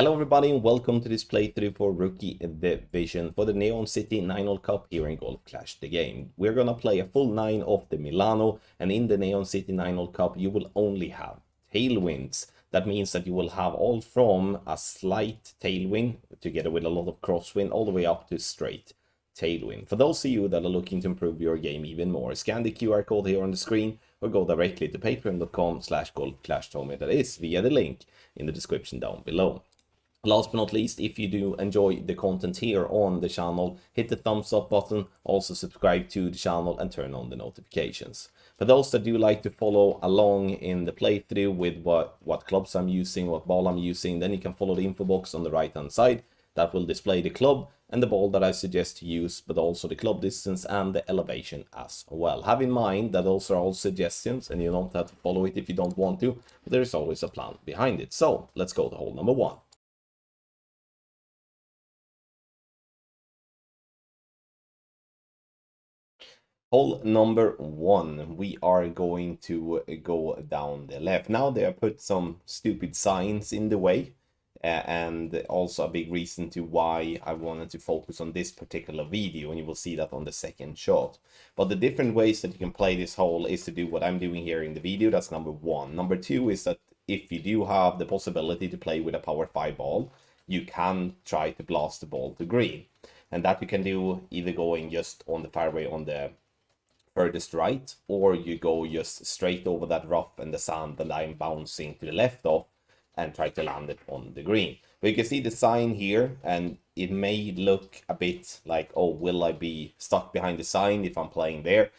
Hello everybody and welcome to this playthrough for Rookie Division for the Neon City 9-hole Cup here in Golf Clash the game. We're gonna play a full 9 of the Milano, and in the Neon City 9-hole Cup you will only have tailwinds. That means that you will have all from a slight tailwind together with a lot of crosswind all the way up to straight tailwind. For those of you that are looking to improve your game even more, scan the QR code here on the screen or go directly to patreon.com/golfclashtommy. That is via the link in the description down below. Last but not least, if you do enjoy the content here on the channel, hit the thumbs up button, also subscribe to the channel and turn on the notifications. For those that do like to follow along in the playthrough with what clubs I'm using, what ball I'm using, then you can follow the info box on the right hand side. That will display the club and the ball that I suggest to use, but also the club distance and the elevation as well. Have in mind that those are all suggestions and you don't have to follow it if you don't want to, but there is always a plan behind it. So let's go to hole number 1. Hole number 1, we are going to go down the left. Now they have put some stupid signs in the way, and also a big reason to why I wanted to focus on this particular video, and you will see that on the second shot. But the different ways that you can play this hole is to do what I'm doing here in the video. That's number 1. Number 2 is that if you do have the possibility to play with a power 5 ball, you can try to blast the ball to green. And that you can do either going just on the fairway on the furthest right, or you go just straight over that rough and the sand that I'm bouncing to the left of and try to land it on the green. But you can see the sign here, and it may look a bit like, oh, will I be stuck behind the sign if I'm playing there?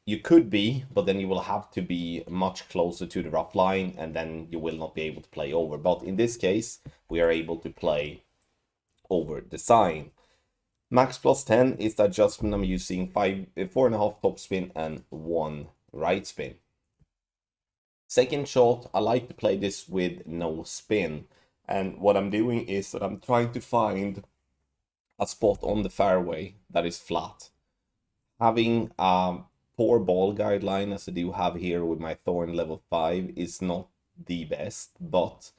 You could be, but then you will have to be much closer to the rough line, and then you will not be able to play over. But in this case, we are able to play over the sign. Max plus 10 is the adjustment I'm using, 4.5 topspin and 1 right spin. Second shot, I like to play this with no spin. And what I'm doing is that I'm trying to find a spot on the fairway that is flat. Having a poor ball guideline, as I do have here with my Thorn level 5, is not the best, but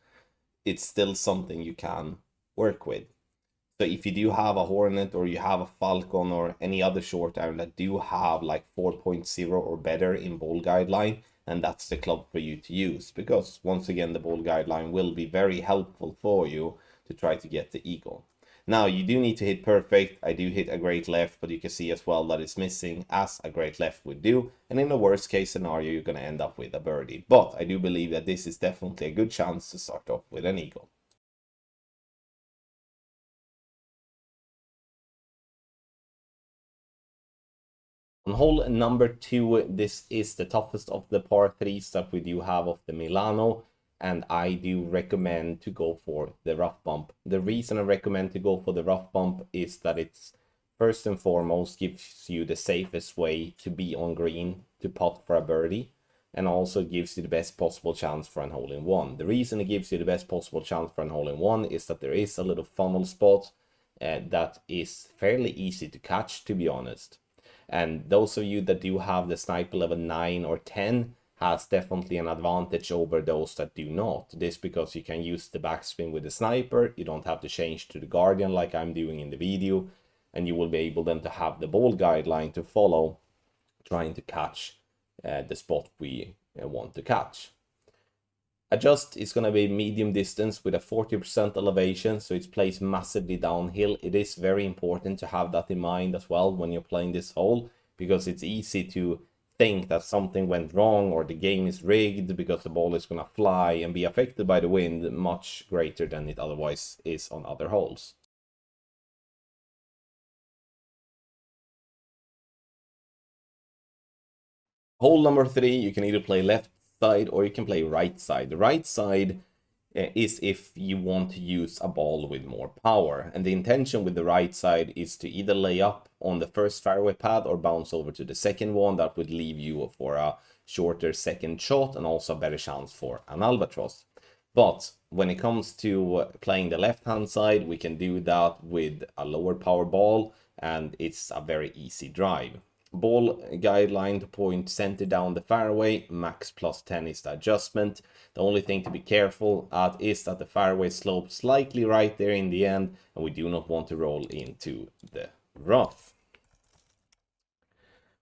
it's still something you can work with. So if you do have a Hornet or you have a Falcon or any other short iron that do have like 4.0 or better in ball guideline, and that's the club for you to use, because once again the ball guideline will be very helpful for you to try to get the eagle. Now you do need to hit perfect. I do hit a great left, but you can see as well that it's missing, as a great left would do, and in the worst case scenario you're going to end up with a birdie. But I do believe that this is definitely a good chance to start off with an eagle. On hole number 2, this is the toughest of the par 3s that we do have of the Milano, and I do recommend to go for the rough bump. The reason I recommend to go for the rough bump is that it's first and foremost gives you the safest way to be on green to putt for a birdie, and also gives you the best possible chance for an hole-in-one. The reason it gives you the best possible chance for an hole-in-one is that there is a little funnel spot that is fairly easy to catch, to be honest. And those of you that do have the sniper level 9 or 10 has definitely an advantage over those that do not. This because you can use the backspin with the sniper, you don't have to change to the guardian like I'm doing in the video, and you will be able then to have the ball guideline to follow, trying to catch the spot we want to catch. Adjust is going to be medium distance with a 40% elevation, so it's placed massively downhill. It is very important to have that in mind as well when you're playing this hole, because it's easy to think that something went wrong or the game is rigged because the ball is going to fly and be affected by the wind much greater than it otherwise is on other holes. Hole number 3, you can either play left side or you can play right side. The right side is if you want to use a ball with more power, and the intention with the right side is to either lay up on the first fairway pad or bounce over to the second one. That would leave you for a shorter second shot and also a better chance for an albatross. But when it comes to playing the left hand side, we can do that with a lower power ball, and it's a very easy drive. Ball guideline to point center down the fairway, max +10 is the adjustment. The only thing to be careful at is that the fairway slopes slightly right there in the end, and we do not want to roll into the rough.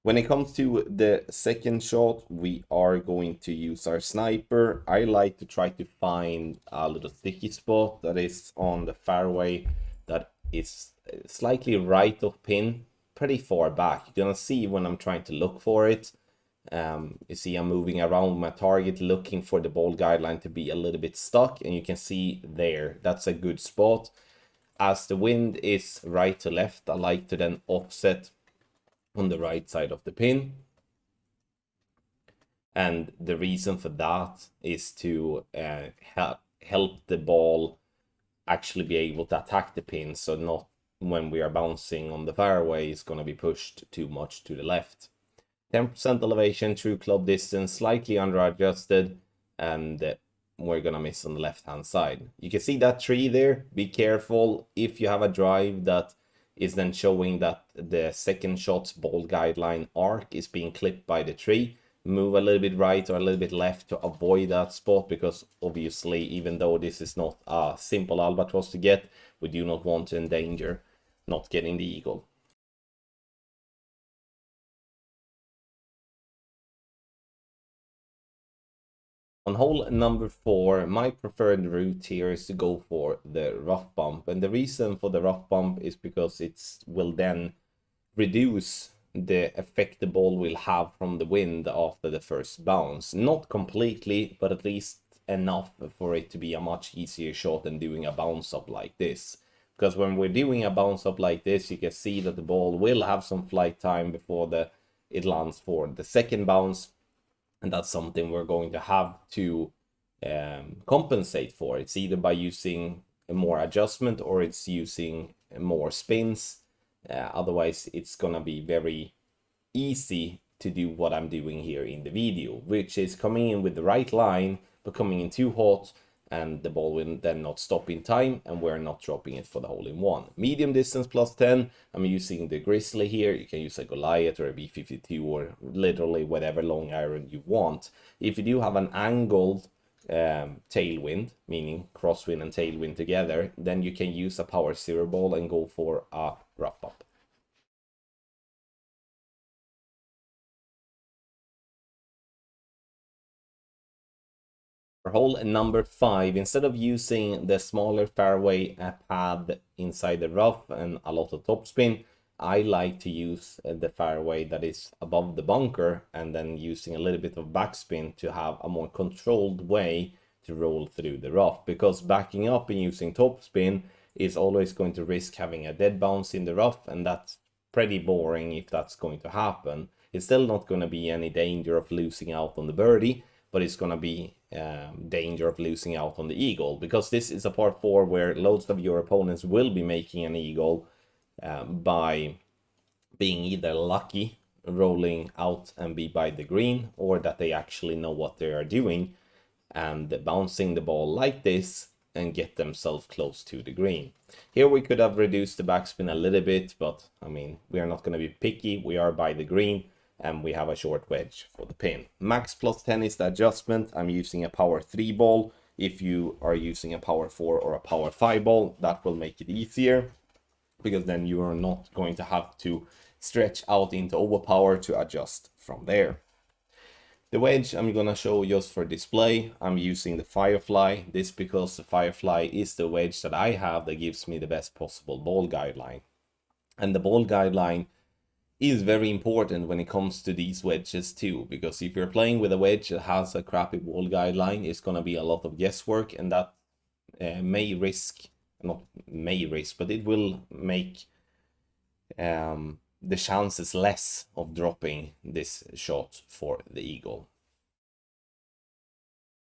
When it comes to the second shot, we are going to use our sniper. I like to try to find a little sticky spot that is on the fairway that is slightly right of pin, pretty far back. You're gonna see when I'm trying to look for it. You see I'm moving around my target looking for the ball guideline to be a little bit stuck, and you can see there, that's a good spot. As the wind is right to left, I like to then offset on the right side of the pin. And the reason for that is to help the ball actually be able to attack the pin, so not when we are bouncing on the fairway is going to be pushed too much to the left. 10% elevation, true club distance, slightly under adjusted, and we're going to miss on the left hand side. You can see that tree there. Be careful if you have a drive that is then showing that the second shot's ball guideline arc is being clipped by the tree. Move a little bit right or a little bit left to avoid that spot, because obviously, even though this is not a simple albatross to get, we do not want to endanger not getting the eagle. On hole number 4, my preferred route here is to go for the rough bump. And the reason for the rough bump is because it will then reduce the effect the ball will have from the wind after the first bounce. Not completely, but at least enough for it to be a much easier shot than doing a bounce up like this. Because when we're doing a bounce up like this, you can see that the ball will have some flight time before it lands for the second bounce. And that's something we're going to have to compensate for. It's either by using more adjustment or it's using more spins. Otherwise, it's gonna be very easy to do what I'm doing here in the video, which is coming in with the right line, but coming in too hot, and the ball will then not stop in time, and we're not dropping it for the hole-in-one. Medium distance +10. I'm using the Grizzly here. You can use a Goliath or a B52 or literally whatever long iron you want. If you do have an angled tailwind, meaning crosswind and tailwind together, then you can use a power 0 ball and go for a rough bump. For hole number 5, instead of using the smaller fairway pad inside the rough and a lot of topspin, I like to use the fairway that is above the bunker and then using a little bit of backspin to have a more controlled way to roll through the rough, because backing up and using topspin is always going to risk having a dead bounce in the rough, and that's pretty boring if that's going to happen. It's still not going to be any danger of losing out on the birdie, but it's going to be danger of losing out on the eagle, because this is a par 4 where loads of your opponents will be making an eagle by being either lucky rolling out and be by the green, or that they actually know what they are doing and bouncing the ball like this and get themselves close to the green. Here we could have reduced the backspin a little bit, but I mean, we are not going to be picky. We are by the green and we have a short wedge for the pin. Max +10 is the adjustment. I'm using a power 3 ball. If you are using a power 4 or a power 5 ball, that will make it easier, because then you are not going to have to stretch out into overpower to adjust from there. The wedge I'm gonna show just for display. I'm using the Firefly. This because the Firefly is the wedge that I have that gives me the best possible ball guideline. And the ball guideline is very important when it comes to these wedges too, because if you're playing with a wedge that has a crappy ball guideline, it's gonna be a lot of guesswork, and that may risk, not may risk, but it will make the chances less of dropping this shot for the eagle.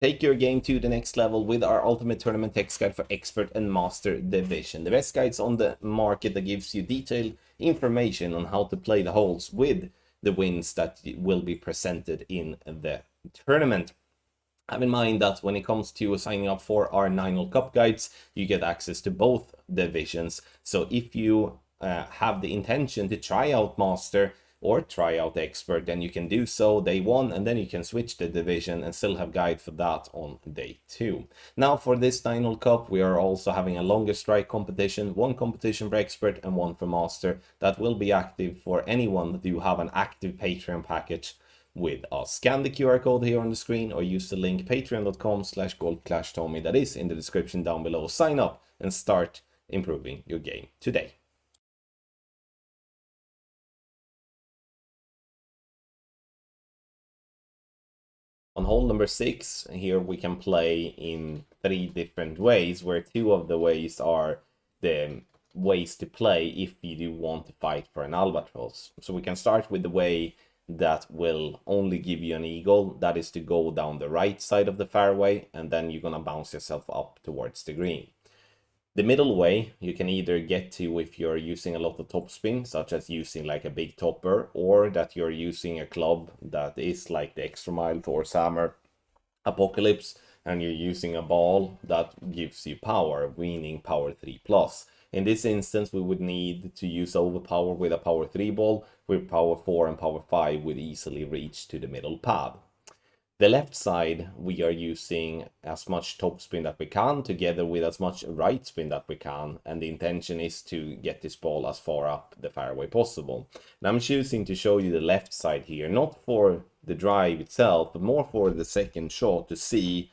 Take your game to the next level with our Ultimate Tournament Text Guide for Expert and Master Division. The best guides on the market that gives you detailed information on how to play the holes with the wins that will be presented in the tournament. Have in mind that when it comes to signing up for our 9-hole cup guides, you get access to both divisions. So if you have the intention to try out Master, or try out Expert, then you can do so day 1, and then you can switch the division and still have guide for that on day 2. Now for this 9-hole cup, we are also having a longer strike competition, 1 competition for Expert and 1 for Master, that will be active for anyone that do have an active Patreon package with us. Scan the QR code here on the screen or use the link patreon.com/goldclashtommy that is in the description down below. Sign up and start improving your game today. On hole number 6, here we can play in 3 different ways, where 2 of the ways are the ways to play if you do want to fight for an albatross. So we can start with the way that will only give you an eagle, that is to go down the right side of the fairway, and then you're gonna bounce yourself up towards the green. The middle way you can either get to if you're using a lot of topspin, such as using like a big topper, or that you're using a club that is like the Extra Mile, Thor's Hammer, Apocalypse, and you're using a ball that gives you power, meaning power 3+. In this instance, we would need to use overpower with a power 3 ball, with power 4 and power 5 would easily reach to the middle pad. The left side, we are using as much topspin that we can, together with as much right spin that we can, and the intention is to get this ball as far up the fairway possible. And I'm choosing to show you the left side here, not for the drive itself, but more for the second shot to see,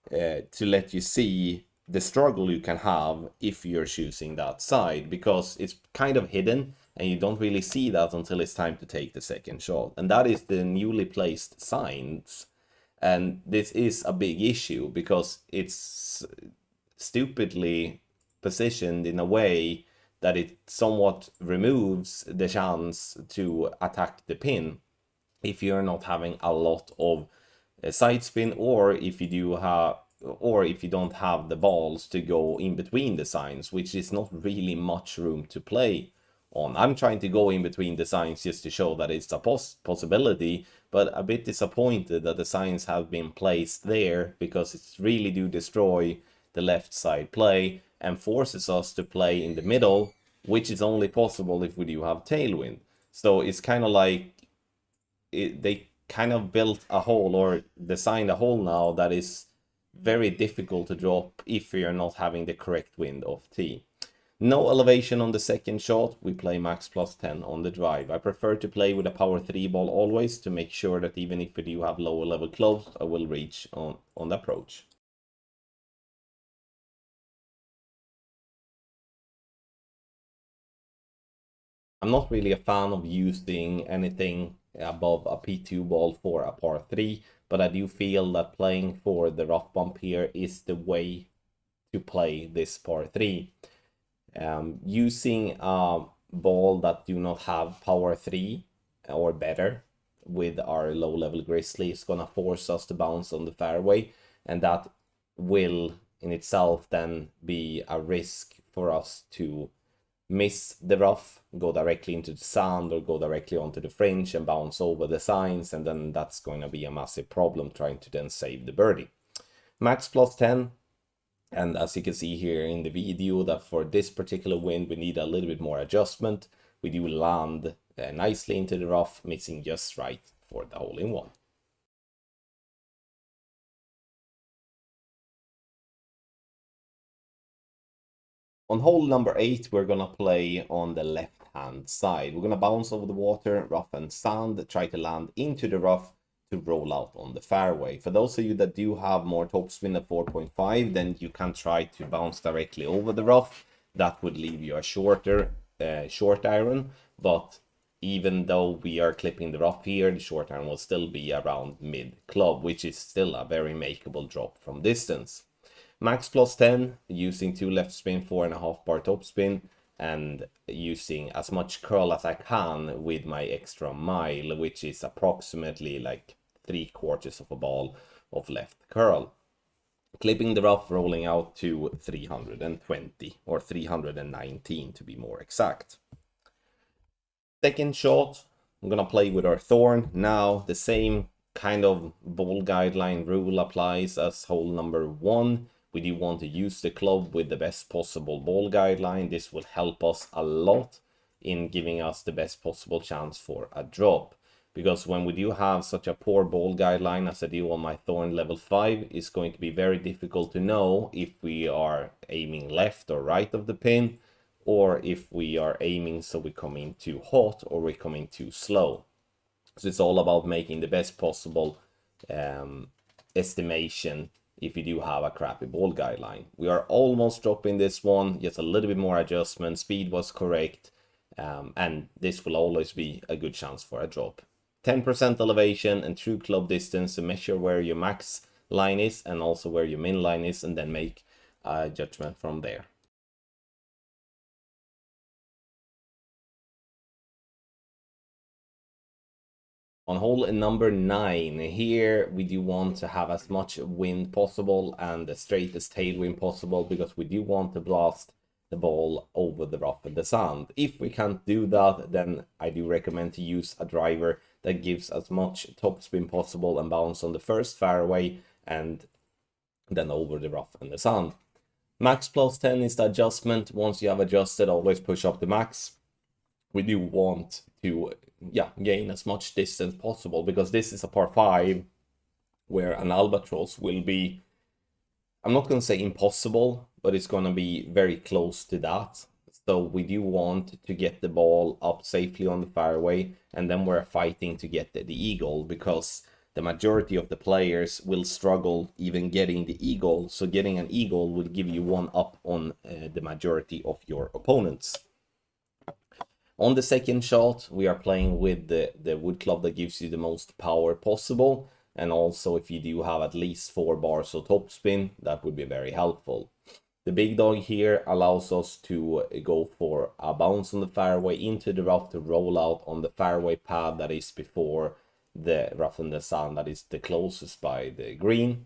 to let you see the struggle you can have if you're choosing that side, because it's kind of hidden and you don't really see that until it's time to take the second shot, and that is the newly placed signs. And this is a big issue because it's stupidly positioned in a way that it somewhat removes the chance to attack the pin if you're not having a lot of side spin, or if you do have, or if you don't have the balls to go in between the signs, which is not really much room to play on. I'm trying to go in between the signs just to show that it's a possibility, but a bit disappointed that the signs have been placed there, because it really do destroy the left side play and forces us to play in the middle, which is only possible if we do have tailwind. So it's kind of like they kind of built a hole, or designed a hole now, that is very difficult to drop if you're not having the correct wind of tee. No elevation on the second shot, we play max +10 on the drive. I prefer to play with a power 3 ball always, to make sure that even if we do have lower level clubs, I will reach on the approach. I'm not really a fan of using anything above a P2 ball for a par 3, but I do feel that playing for the rough bump here is the way to play this par 3. Using a ball that do not have power 3 or better with our low level grizzly is gonna force us to bounce on the fairway, and that will in itself then be a risk for us to miss the rough, go directly into the sand, or go directly onto the fringe and bounce over the signs, and then that's going to be a massive problem trying to then save the birdie. Max +10. And as you can see here in the video, that for this particular wind we need a little bit more adjustment. We do land nicely into the rough, missing just right for the hole-in-one. On hole number 8, we're gonna play on the left hand side. We're gonna bounce over the water, rough and sand, try to land into the rough to roll out on the fairway. For those of you that do have more topspin at 4.5, then you can try to bounce directly over the rough. That would leave you a shorter short iron, but even though we are clipping the rough here, the short iron will still be around mid club, which is still a very makeable drop from distance. Max +10, using 2 left spin, 4.5 bar topspin, and using as much curl as I can with my Extra Mile, which is approximately like 3/4 of a ball of left curl. Clipping the rough, rolling out to 320, or 319 to be more exact. Second shot, I'm gonna play with our thorn. Now the same kind of ball guideline rule applies as hole number 1. We do want to use the club with the best possible ball guideline. This will help us a lot in giving us the best possible chance for a drop. Because when we do have such a poor ball guideline as I do on my Thorn level 5, it's going to be very difficult to know if we are aiming left or right of the pin, or if we are aiming so we come in too hot or we come in too slow. So it's all about making the best possible estimation if you do have a crappy ball guideline. We are almost dropping this one, just a little bit more adjustment, speed was correct, and this will always be a good chance for a drop. 10% elevation and true club distance to measure where your max line is and also where your min line is, and then make a judgment from there. On hole number 9, here we do want to have as much wind possible and the straightest tailwind possible, because we do want to blast the ball over the rough and the sand. If we can't do that, then I do recommend to use a driver that gives as much topspin possible and bounce on the first fairway and then over the rough and the sand. Max plus 10 is the adjustment. Once you have adjusted, always push up the max. We do want to gain as much distance possible, because this is a par 5 where an albatross will be, I'm not going to say impossible, but it's going to be very close to that. So we do want to get the ball up safely on the fairway, and then we're fighting to get the eagle, because the majority of the players will struggle even getting the eagle. So getting an eagle will give you one up on the majority of your opponents. On the second shot, we are playing with the wood club that gives you the most power possible. And also, if you do have at least 4 bars of topspin, that would be very helpful. The big dog here allows us to go for a bounce on the fairway into the rough to roll out on the fairway pad that is before the rough and the sand that is the closest by the green.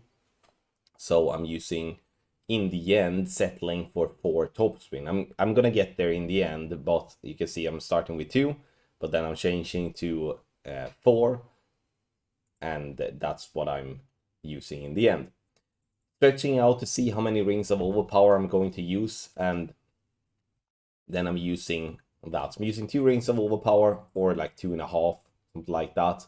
So I'm using, in the end, settling for 4 topspin. I'm gonna get there in the end, but you can see I'm starting with 2, but then I'm changing to 4, and that's what I'm using in the end. Stretching out to see how many rings of overpower I'm going to use, and then I'm using that. So I'm using 2 rings of overpower, or like 2.5, something like that.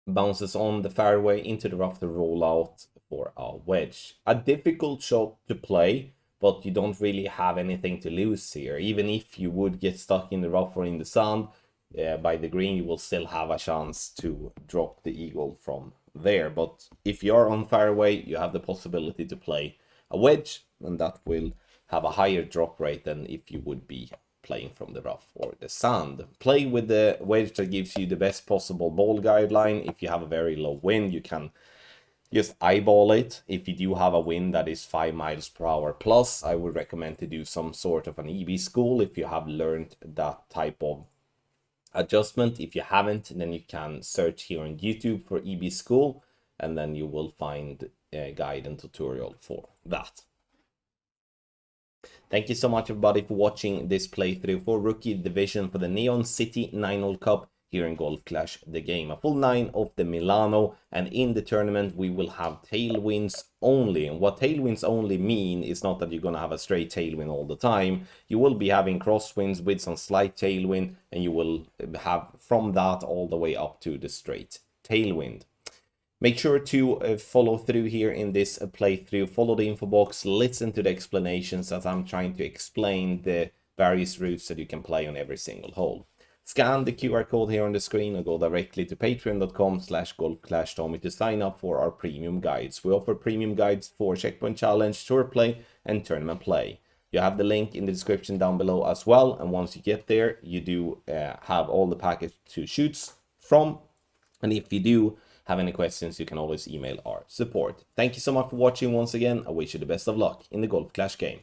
Bounces on the fairway into the rough to roll out for a wedge. A difficult shot to play, but you don't really have anything to lose here. Even if you would get stuck in the rough or in the sand by the green, you will still have a chance to drop the eagle from there. But if you're on fairway, you have the possibility to play a wedge, and that will have a higher drop rate than if you would be playing from the rough or the sand. Play with the wedge that gives you the best possible ball guideline. If you have a very low wind, you can just eyeball it. If you do have a wind that is 5 miles per hour plus, I would recommend to do some sort of an EB school if you have learned that type of adjustment. If you haven't, then you can search here on YouTube for EB school, and then you will find a guide and tutorial for that. Thank you so much, everybody, for watching this playthrough for Rookie Division for the Neon City 9-hole Cup here in Golf Clash the game. A full 9 of the Milano, and in the tournament we will have tailwinds only. And what tailwinds only mean is not that you're going to have a straight tailwind all the time. You will be having crosswinds with some slight tailwind, and you will have from that all the way up to the straight tailwind. Make sure to follow through here in this playthrough, follow the info box, listen to the explanations as I'm trying to explain the various routes that you can play on every single hole. Scan the QR code here on the screen or go directly to patreon.com/golfclashtommy to sign up for our premium guides. We offer premium guides for Checkpoint Challenge, Tour Play, and Tournament Play. You have the link in the description down below as well, and once you get there, you do have all the package to shoots from. And if you do have any questions, you can always email our support. Thank you so much for watching once again. I wish you the best of luck in the Golf Clash game.